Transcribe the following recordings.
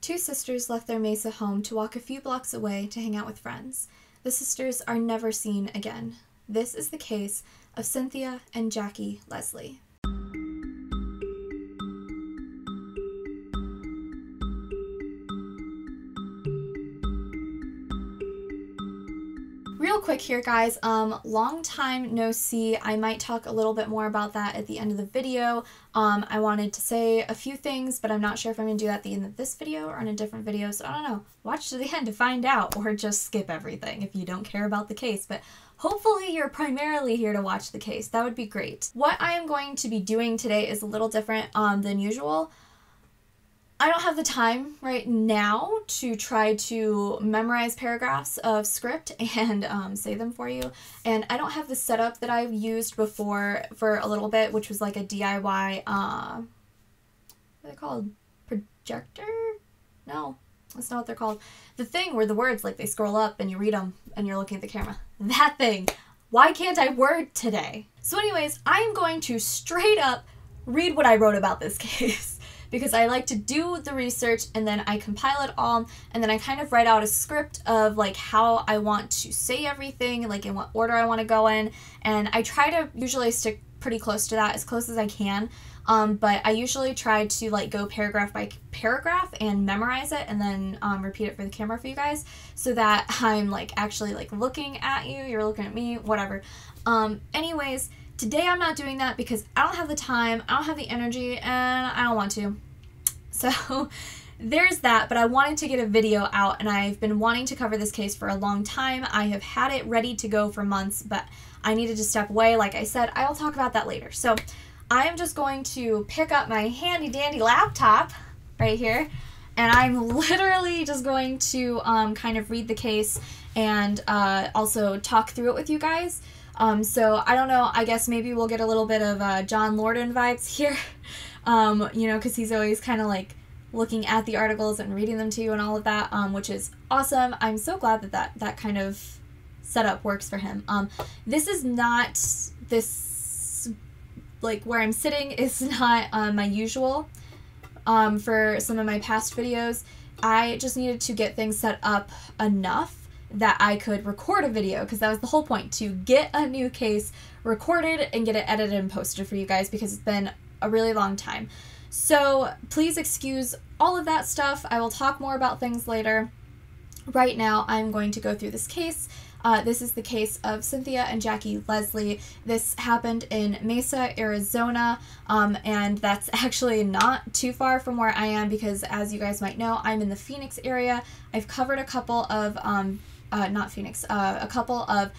Two sisters left their Mesa home to walk a few blocks away to hang out with friends. The sisters are never seen again. This is the case of Cynthia and Jackie Leslie. Real quick here, guys, long time no see. I might talk a little bit more about that at the end of the video. I wanted to say a few things, but I'm not sure if I'm going to do that at the end of this video or in a different video, so I don't know. Watch to the end to find out, or just skip everything if you don't care about the case, but hopefully you're primarily here to watch the case. That would be great. What I am going to be doing today is a little different than usual. I don't have the time right now to try to memorize paragraphs of script and say them for you. And I don't have the setup that I've used before for a little bit, which was like a DIY, what are they called? Projector? No, that's not what they're called. The thing where the words, like, they scroll up and you read them and you're looking at the camera. That thing. Why can't I word today? So anyways, I am going to straight up read what I wrote about this case. Because I like to do the research and then I compile it all and then I kind of write out a script of like how I want to say everything, like in what order I want to go in, and I try to usually stick pretty close to that, as close as I can, but I usually try to like go paragraph by paragraph and memorize it and then repeat it for the camera for you guys so that I'm like actually like looking at you, you're looking at me, whatever. Anyways, today I'm not doing that because I don't have the time, I don't have the energy, and I don't want to. So there's that, but I wanted to get a video out and I've been wanting to cover this case for a long time. I have had it ready to go for months, but I needed to step away. Like I said, I'll talk about that later. So I am just going to pick up my handy dandy laptop right here and I'm literally just going to kind of read the case and also talk through it with you guys. So I don't know, I guess maybe we'll get a little bit of John Lorden vibes here, you know, because he's always kind of like looking at the articles and reading them to you and all of that, which is awesome. I'm so glad that that kind of setup works for him. This is not, this, like where I'm sitting is not my usual for some of my past videos. I just needed to get things set up enough that I could record a video, because that was the whole point, to get a new case recorded and get it edited and posted for you guys, because it's been a really long time. So please excuse all of that stuff. I will talk more about things later. Right now I'm going to go through this case. This is the case of Cynthia and Jackie Leslie. This happened in Mesa, Arizona, and that's actually not too far from where I am because, as you guys might know, I'm in the Phoenix area. I've covered a couple of a couple of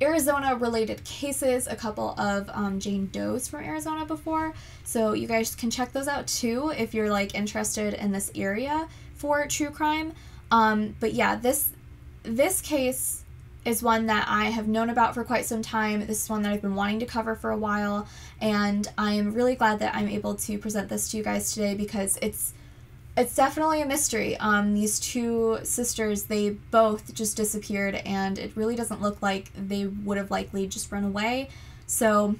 Arizona-related cases, a couple of Jane Does from Arizona before, so you guys can check those out too if you're like interested in this area for true crime. But yeah, this case is one that I have known about for quite some time. This is one that I've been wanting to cover for a while, and I am really glad that I'm able to present this to you guys today because it's definitely a mystery. These two sisters, they both just disappeared and it really doesn't look like they would have likely just run away. So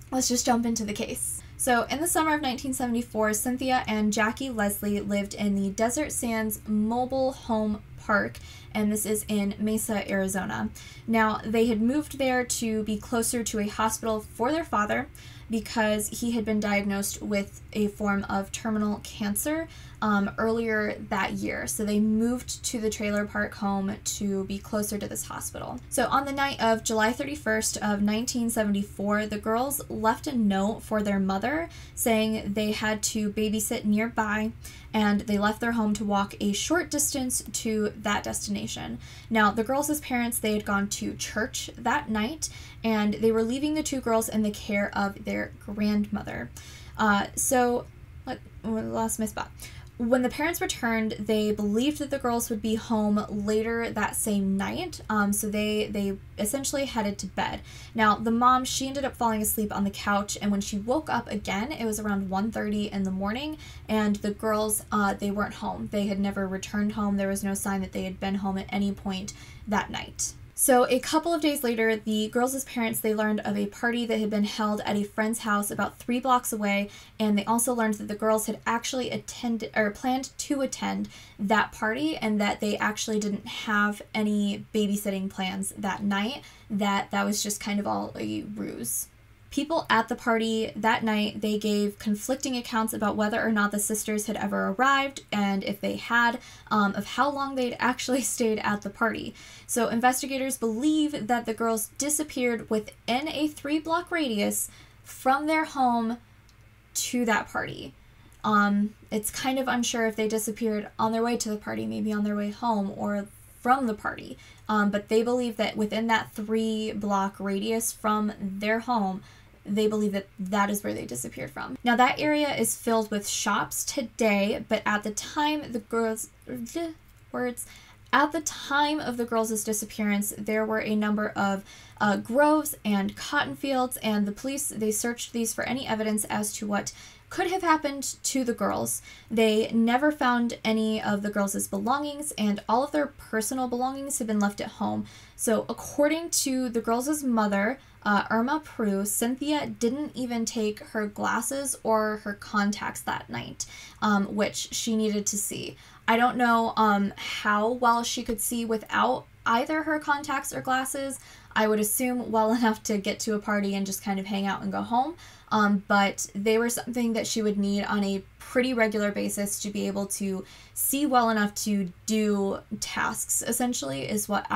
let's just jump into the case. So in the summer of 1974, Cynthia and Jackie Leslie lived in the Desert Sands Mobile Home Park, and this is in Mesa, Arizona. Now, they had moved there to be closer to a hospital for their father because he had been diagnosed with a form of terminal cancer earlier that year. So they moved to the trailer park home to be closer to this hospital. So on the night of July 31st of 1974, the girls left a note for their mother saying they had to babysit nearby, and they left their home to walk a short distance to that destination. Now, the girls' parents, they had gone to church that night, and they were leaving the two girls in the care of their grandmother. Lost my spot. When the parents returned, they believed that the girls would be home later that same night, so they essentially headed to bed. Now, the mom, she ended up falling asleep on the couch, and when she woke up again, it was around 1:30 in the morning, and the girls, they weren't home. They had never returned home. There was no sign that they had been home at any point that night. So a couple of days later, the girls' parents, they learned of a party that had been held at a friend's house about 3 blocks away, and they also learned that the girls had actually attended or planned to attend that party, and that they actually didn't have any babysitting plans that night, that was just kind of all a ruse. People at the party that night, they gave conflicting accounts about whether or not the sisters had ever arrived, and if they had, of how long they'd actually stayed at the party. So investigators believe that the girls disappeared within a 3-block radius from their home to that party. It's kind of unsure if they disappeared on their way to the party, maybe on their way home, or from the party. But they believe that within that 3-block radius from their home, they believe that that is where they disappeared from. Now, that area is filled with shops today, but at the time of the girls' disappearance, there were a number of groves and cotton fields, and the police, they searched these for any evidence as to what could have happened to the girls. They never found any of the girls' belongings, and all of their personal belongings had been left at home. So according to the girls' mother, Irma Prue, Cynthia didn't even take her glasses or her contacts that night, which she needed to see. I don't know how well she could see without either her contacts or glasses. I would assume well enough to get to a party and just kind of hang out and go home. But they were something that she would need on a pretty regular basis to be able to see well enough to do tasks, essentially, is what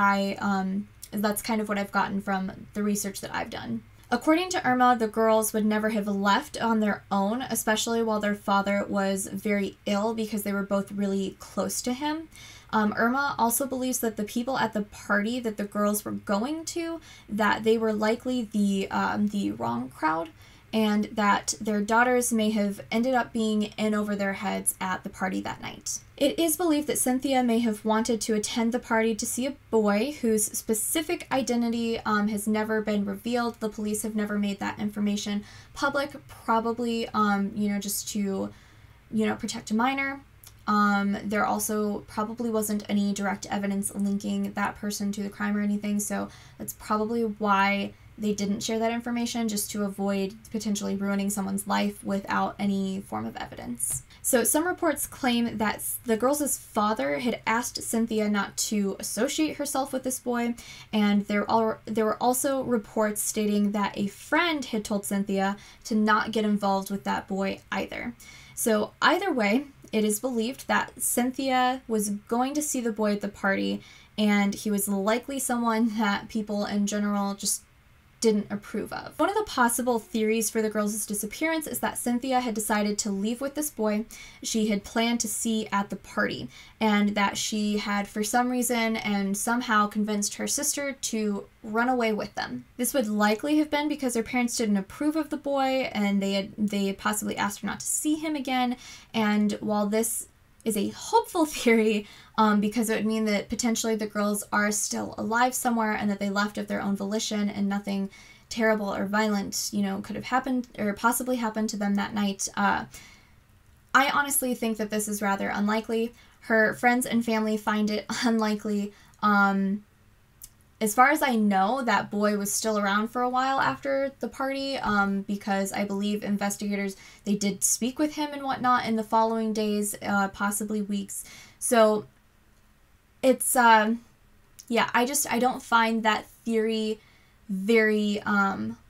that's kind of what I've gotten from the research that I've done. According to Irma, the girls would never have left on their own, especially while their father was very ill, because they were both really close to him. Irma also believes that the people at the party that the girls were going to, that they were likely the wrong crowd, and that their daughters may have ended up being in over their heads at the party that night. It is believed that Cynthia may have wanted to attend the party to see a boy whose specific identity has never been revealed. The police have never made that information public, probably, just to, protect a minor. There also probably wasn't any direct evidence linking that person to the crime or anything, so that's probably why they didn't share that information, just to avoid potentially ruining someone's life without any form of evidence. So some reports claim that the girls' father had asked Cynthia not to associate herself with this boy, and there were also reports stating that a friend had told Cynthia to not get involved with that boy either. So either way, it is believed that Cynthia was going to see the boy at the party, and he was likely someone that people in general just didn't approve of. One of the possible theories for the girls' disappearance is that Cynthia had decided to leave with this boy she had planned to see at the party, and that she had, for some reason and somehow, convinced her sister to run away with them. This would likely have been because her parents didn't approve of the boy, and they had possibly asked her not to see him again. And while this is a hopeful theory, because it would mean that potentially the girls are still alive somewhere and that they left of their own volition and nothing terrible or violent, could have happened or possibly happened to them that night. I honestly think that this is rather unlikely. Her friends and family find it unlikely. As far as I know, that boy was still around for a while after the party, because I believe investigators, they did speak with him and whatnot in the following days, possibly weeks. So it's, I don't find that theory very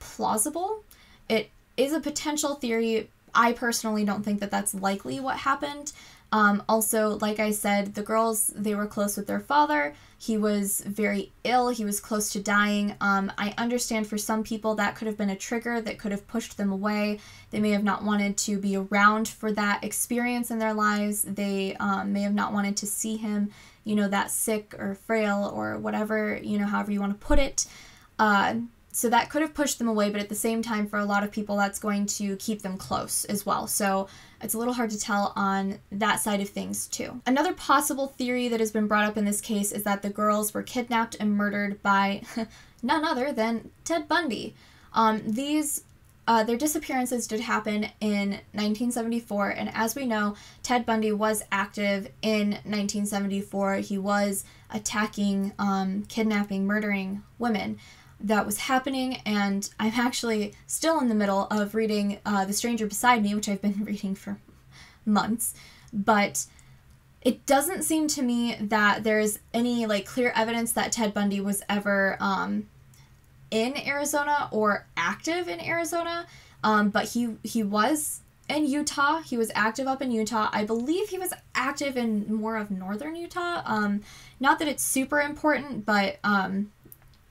plausible. It is a potential theory. I personally don't think that that's likely what happened. Also, like I said, the girls, they were close with their father. He was very ill. He was close to dying. I understand for some people that could have been a trigger that could have pushed them away. They may have not wanted to be around for that experience in their lives. They may have not wanted to see him, that sick or frail or whatever, however you want to put it. So that could have pushed them away, but at the same time, for a lot of people, that's going to keep them close as well. So it's a little hard to tell on that side of things too. Another possible theory that has been brought up in this case is that the girls were kidnapped and murdered by none other than Ted Bundy. These their disappearances did happen in 1974, and as we know, Ted Bundy was active in 1974. He was attacking, kidnapping, murdering women. That was happening, and I'm actually still in the middle of reading The Stranger Beside Me, which I've been reading for months, but it doesn't seem to me that there's any like clear evidence that Ted Bundy was ever in Arizona or active in Arizona, but he was in Utah. He was active up in Utah. I believe he was active in more of northern Utah. Not that it's super important, but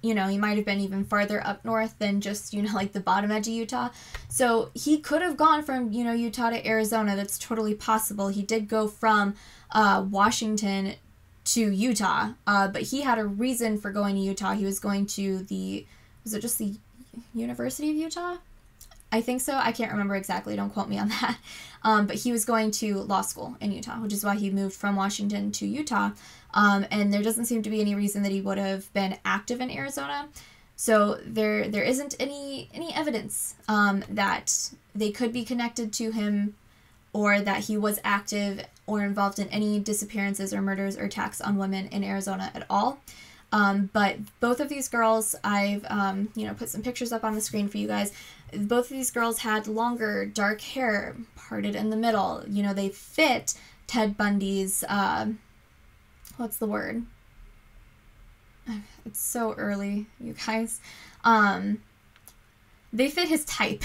you know, he might have been even farther up north than just, you know, like the bottom edge of Utah. So he could have gone from, you know, Utah to Arizona. That's totally possible. He did go from Washington to Utah, but he had a reason for going to Utah. He was going to was it just the University of Utah? I think so. I can't remember exactly. Don't quote me on that. But he was going to law school in Utah, which is why he moved from Washington to Utah. And there doesn't seem to be any reason that he would have been active in Arizona. So there isn't any evidence that they could be connected to him, or that he was active or involved in any disappearances or murders or attacks on women in Arizona at all. But both of these girls, I've, you know, put some pictures up on the screen for you guys. Both of these girls had longer, dark hair, parted in the middle. You know, they fit Ted Bundy's, what's the word? It's so early, you guys. They fit his type.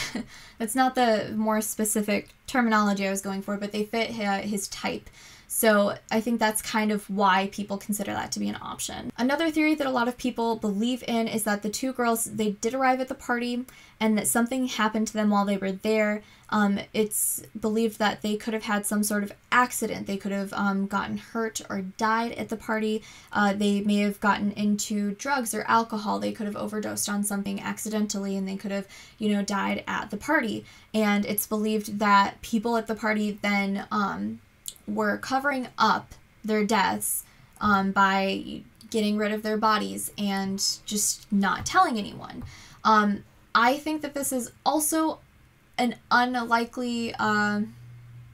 That's not the more specific terminology I was going for, but they fit his type. So I think that's kind of why people consider that to be an option. Another theory that a lot of people believe in is that the two girls, they did arrive at the party and that something happened to them while they were there. It's believed that they could have had some sort of accident. They could have gotten hurt or died at the party. They may have gotten into drugs or alcohol. They could have overdosed on something accidentally, and they could have, you know, died at the party. And it's believed that people at the party then were covering up their deaths by getting rid of their bodies and just not telling anyone. I think that this is also an unlikely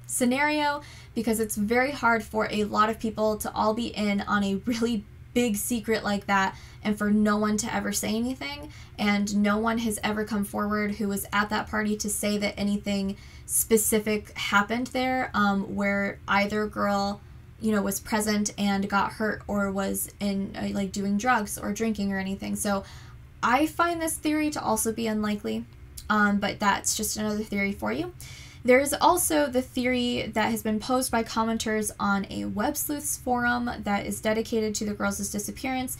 scenario, because it's very hard for a lot of people to all be in on a really big secret like that and for no one to ever say anything, and no one has ever come forward who was at that party to say that anything specific happened there, where either girl, you know, was present and got hurt or was in like doing drugs or drinking or anything. So I find this theory to also be unlikely, but that's just another theory for you. There's also the theory that has been posed by commenters on a web sleuths forum that is dedicated to the girls' disappearance,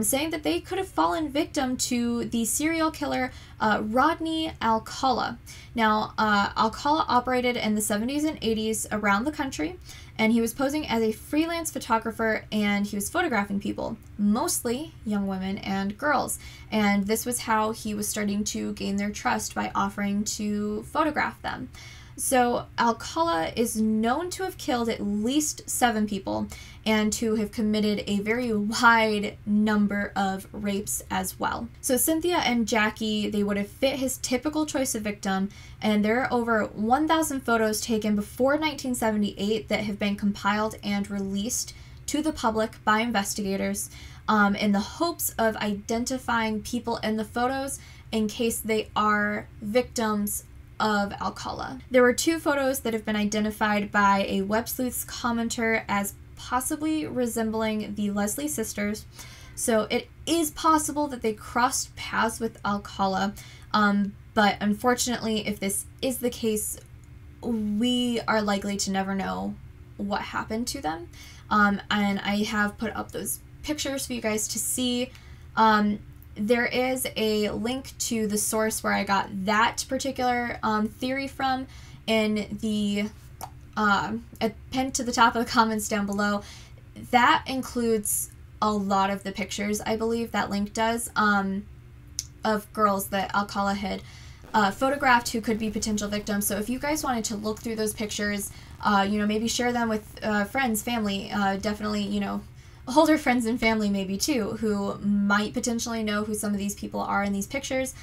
saying that they could have fallen victim to the serial killer Rodney Alcala. Now, Alcala operated in the 70s and 80s around the country, and he was posing as a freelance photographer, and he was photographing people, mostly young women and girls. And this was how he was starting to gain their trust, by offering to photograph them. So Alcala is known to have killed at least 7 people and to have committed a very wide number of rapes as well. So Cynthia and Jackie, they would have fit his typical choice of victim, and there are over 1,000 photos taken before 1978 that have been compiled and released to the public by investigators in the hopes of identifying people in the photos in case they are victims of Alcala. There were 2 photos that have been identified by a web sleuths commenter as possibly resembling the Leslie sisters. So it is possible that they crossed paths with Alcala, but unfortunately, if this is the case, we are likely to never know what happened to them. And I have put up those pictures for you guys to see. There is a link to the source where I got that particular theory from in the pinned to the top of the comments down below. That includes a lot of the pictures, I believe that link does, of girls that Alcala had photographed who could be potential victims. So if you guys wanted to look through those pictures, you know, maybe share them with friends, family, definitely, you know, older friends and family maybe too, who might potentially know who some of these people are in these pictures.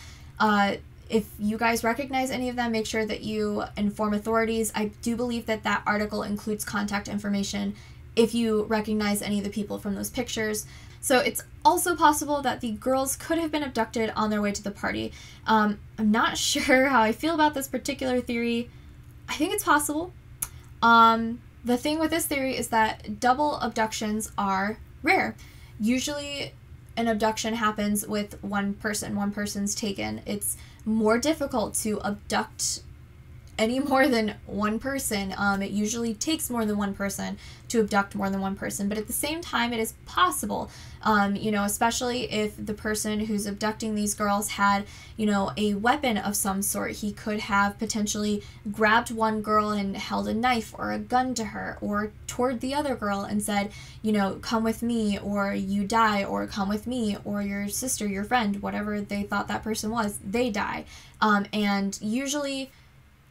if you guys recognize any of them, make sure that you inform authorities. I do believe that that article includes contact information if you recognize any of the people from those pictures. So it's also possible that the girls could have been abducted on their way to the party. I'm not sure how I feel about this particular theory. I think it's possible. The thing with this theory is that double abductions are rare. Usually an abduction happens with one person's taken. It's more difficult to abduct any more than one person. It usually takes more than one person to abduct more than one person, but at the same time, it is possible, you know, especially if the person who's abducting these girls had, you know, a weapon of some sort. He could have potentially grabbed one girl and held a knife or a gun to her, or toward the other girl and said, you know, come with me or you die, or come with me or your sister, your friend, whatever they thought that person was, they die. And usually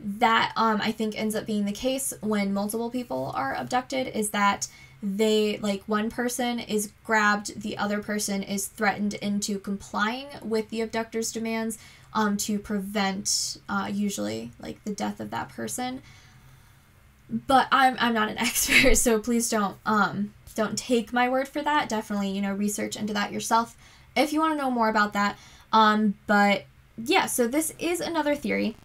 that I think ends up being the case when multiple people are abducted, is that they, like, one person is grabbed, the other person is threatened into complying with the abductor's demands to prevent usually like the death of that person. But I'm not an expert, so please don't take my word for that. Definitely, you know, research into that yourself if you want to know more about that. But yeah, so this is another theory.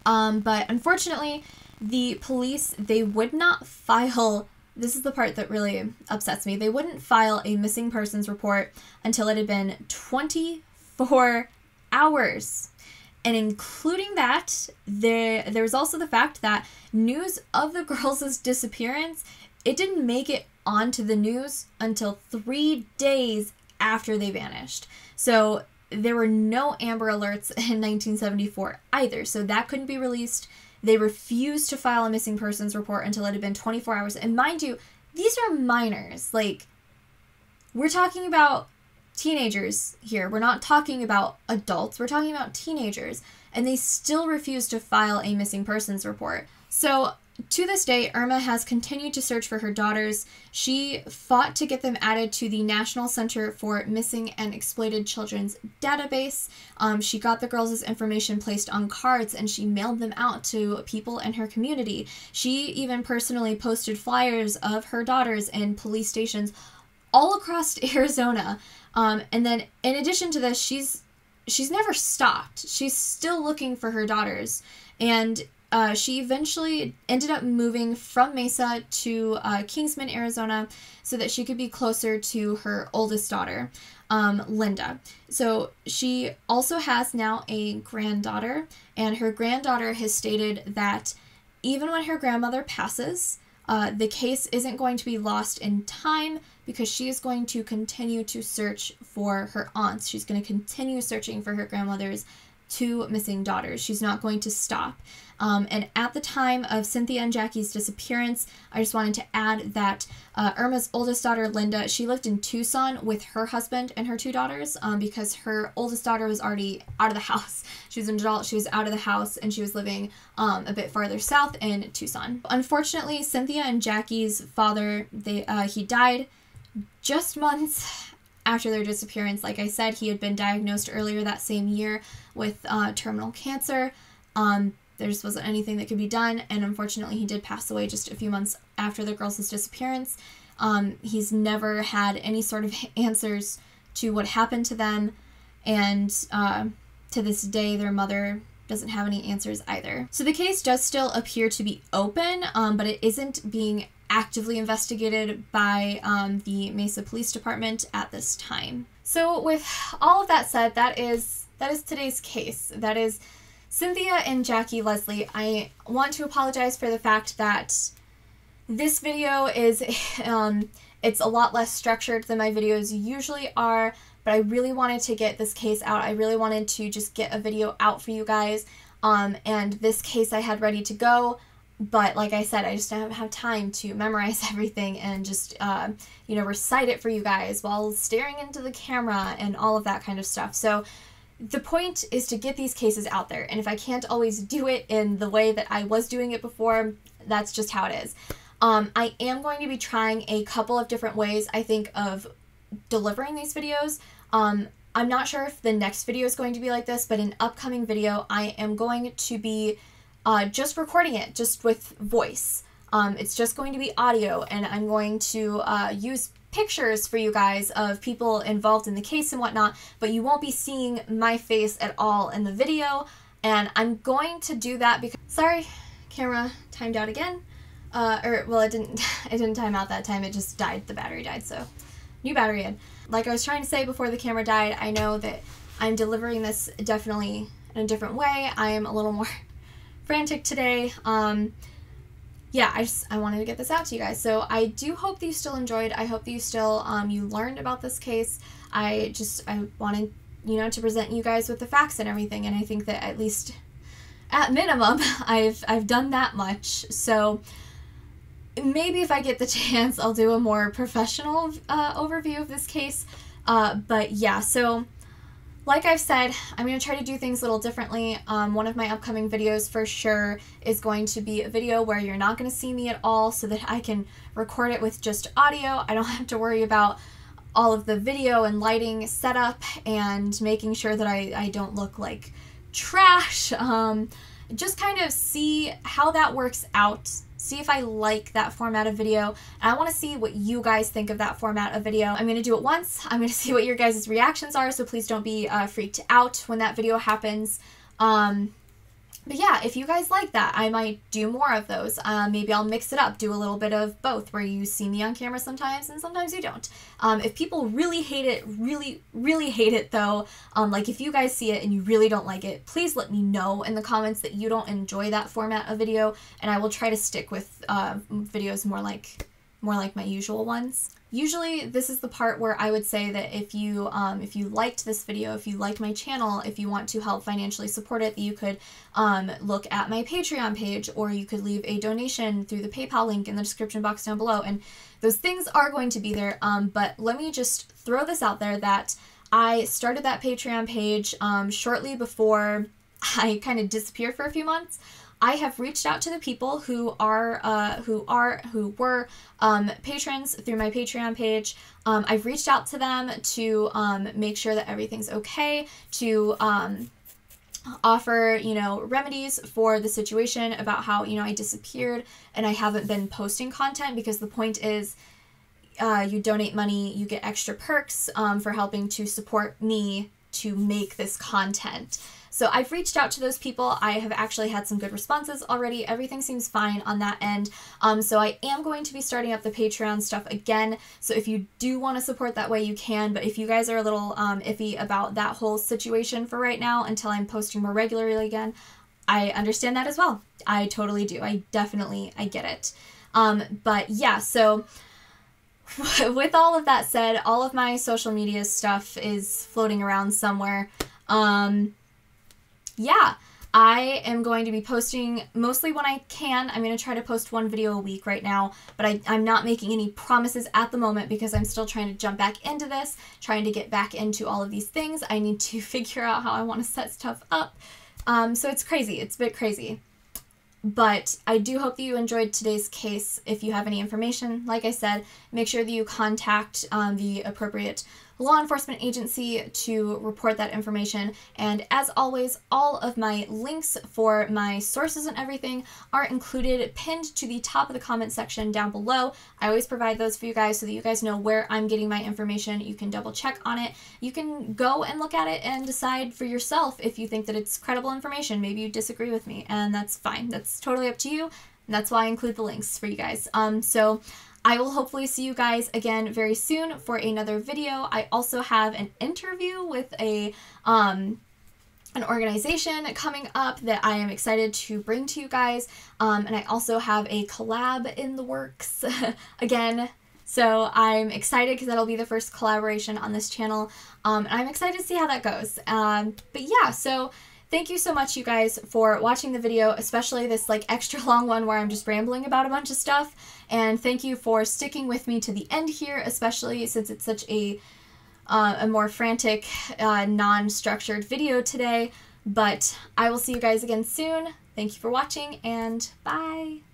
But unfortunately, the police, they would not file, this is the part that really upsets me, they wouldn't file a missing persons report until it had been 24 hours. And including that, there was also the fact that news of the girls' disappearance, it didn't make it onto the news until 3 days after they vanished. So there were no Amber Alerts in 1974 either, so that couldn't be released. They refused to file a missing persons report until it had been 24 hours. And mind you, these are minors. Like, we're talking about teenagers here. We're not talking about adults. We're talking about teenagers. And they still refused to file a missing persons report. So to this day, Irma has continued to search for her daughters. She fought to get them added to the National Center for Missing and Exploited Children's database. She got the girls' information placed on cards and she mailed them out to people in her community. She even personally posted flyers of her daughters in police stations all across Arizona. And then in addition to this, she's never stopped. She's still looking for her daughters. And she eventually ended up moving from Mesa to Kingsman, Arizona, so that she could be closer to her oldest daughter, Linda. So she also has now a granddaughter, and her granddaughter has stated that even when her grandmother passes, the case isn't going to be lost in time because she is going to continue to search for her aunts. She's going to continue searching for her grandmother's 2 missing daughters. She's not going to stop. And at the time of Cynthia and Jackie's disappearance, I just wanted to add that Irma's oldest daughter, Linda, she lived in Tucson with her husband and her 2 daughters because her oldest daughter was already out of the house. She was an adult, she was out of the house, and she was living a bit farther south in Tucson. Unfortunately, Cynthia and Jackie's father, he died just months after their disappearance. Like I said, he had been diagnosed earlier that same year with terminal cancer. There just wasn't anything that could be done, and unfortunately he did pass away just a few months after the girls' disappearance. He's never had any sort of answers to what happened to them, and to this day their mother doesn't have any answers either. So the case does still appear to be open, but it isn't being actively investigated by the Mesa Police Department at this time. So with all of that said, that is today's case. That is Cynthia and Jackie Leslie. I want to apologize for the fact that this video is, it's a lot less structured than my videos usually are, but I really wanted to get this case out. I really wanted to just get a video out for you guys, and this case I had ready to go, but like I said, I just don't have time to memorize everything and just, you know, recite it for you guys while staring into the camera and all of that kind of stuff. So the point is to get these cases out there, and if I can't always do it in the way that I was doing it before, that's just how it is. I am going to be trying a couple of different ways, I think, of delivering these videos. I'm not sure if the next video is going to be like this, but an upcoming video, I am going to be just recording it just with voice. It's just going to be audio, and I'm going to use pictures for you guys of people involved in the case and whatnot, but you won't be seeing my face at all in the video. And I'm going to do that because, sorry, camera timed out again. Well, it didn't time out that time, it just died, the battery died, so new battery in. Like I was trying to say before the camera died, I know that I'm delivering this definitely in a different way. I am a little more frantic today. Yeah, I wanted to get this out to you guys. So I do hope that you still enjoyed. I hope that you still, you learned about this case. I wanted, you know, to present you guys with the facts and everything. And I think that at least, at minimum, I've done that much. So maybe if I get the chance, I'll do a more professional overview of this case. But yeah, so like I've said, I'm going to try to do things a little differently. One of my upcoming videos for sure is going to be a video where you're not going to see me at all, so that I can record it with just audio. I don't have to worry about all of the video and lighting setup and making sure that I don't look like trash. Just kind of see how that works out. See if I like that format of video. And I want to see what you guys think of that format of video. I'm going to do it once. I'm going to see what your guys' reactions are, so please don't be freaked out when that video happens. But yeah, if you guys like that, I might do more of those. Maybe I'll mix it up, do a little bit of both, where you see me on camera sometimes and sometimes you don't. If people really hate it, really hate it though, like if you guys see it and you really don't like it, please let me know in the comments that you don't enjoy that format of video, and I will try to stick with videos more like my usual ones. Usually this is the part where I would say that if you liked this video, if you liked my channel, if you want to help financially support it, that you could look at my Patreon page, or you could leave a donation through the PayPal link in the description box down below. And those things are going to be there, but let me just throw this out there that I started that Patreon page shortly before I kind of disappeared for a few months. I have reached out to the people who were patrons through my Patreon page. I've reached out to them to make sure that everything's okay, to offer, you know, remedies for the situation about how, you know, I disappeared and I haven't been posting content, because the point is, you donate money, you get extra perks for helping to support me to make this content. So I've reached out to those people. I have actually had some good responses already. Everything seems fine on that end. So I am going to be starting up the Patreon stuff again. So if you do want to support that way, you can. But if you guys are a little iffy about that whole situation for right now until I'm posting more regularly again, I understand that as well. I totally do. I get it. But yeah, so with all of that said, all of my social media stuff is floating around somewhere. Yeah, I am going to be posting mostly when I can. I'm going to try to post one video a week right now, but I'm not making any promises at the moment because I'm still trying to jump back into this, trying to get back into all of these things. I need to figure out how I want to set stuff up. So it's crazy. It's a bit crazy. But I do hope that you enjoyed today's case. If you have any information, like I said, make sure that you contact the appropriate law enforcement agency to report that information. And as always, all of my links for my sources and everything are included, pinned to the top of the comment section down below. I always provide those for you guys so that you guys know where I'm getting my information. You can double check on it. You can go and look at it and decide for yourself if you think that it's credible information. Maybe you disagree with me, and that's fine. That's totally up to you. And that's why I include the links for you guys. So I will hopefully see you guys again very soon for another video. I also have an interview with an organization coming up that I am excited to bring to you guys. And I also have a collab in the works again. So I'm excited because that'll be the first collaboration on this channel. And I'm excited to see how that goes. But yeah, so thank you so much, you guys, for watching the video, especially this like extra long one where I'm just rambling about a bunch of stuff. And thank you for sticking with me to the end here, especially since it's such a more frantic, non-structured video today. But I will see you guys again soon. Thank you for watching, and bye!